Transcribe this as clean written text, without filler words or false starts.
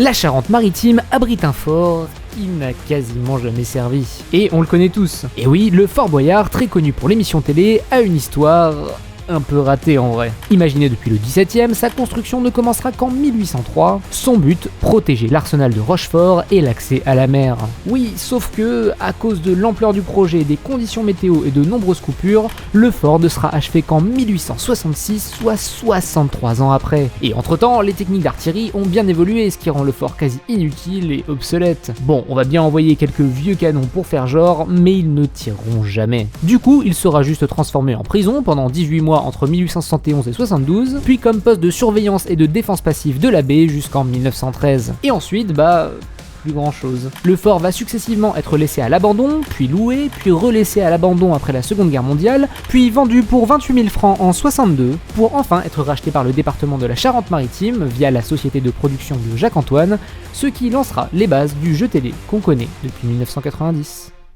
La Charente-Maritime abrite un fort qui n'a quasiment jamais servi. Et on le connaît tous. Et oui, le Fort Boyard, très connu pour l'émission télé, a une histoire un peu raté en vrai. Imaginé depuis le XVIIe, sa construction ne commencera qu'en 1803. Son but, protéger l'arsenal de Rochefort et l'accès à la mer. Oui, sauf que, à cause de l'ampleur du projet, des conditions météo et de nombreuses coupures, le fort ne sera achevé qu'en 1866, soit 63 ans après. Et entre-temps, les techniques d'artillerie ont bien évolué, ce qui rend le fort quasi inutile et obsolète. Bon, on va bien envoyer quelques vieux canons pour faire genre, mais ils ne tireront jamais. Du coup, il sera juste transformé en prison pendant 18 mois entre 1871 et 72, puis comme poste de surveillance et de défense passive de la baie jusqu'en 1913. Et ensuite, plus grand chose. Le fort va successivement être laissé à l'abandon, puis loué, puis relaissé à l'abandon après la Seconde Guerre mondiale, puis vendu pour 28 000 francs en 62, pour enfin être racheté par le département de la Charente-Maritime via la société de production de Jacques Antoine, ce qui lancera les bases du jeu télé qu'on connaît depuis 1990.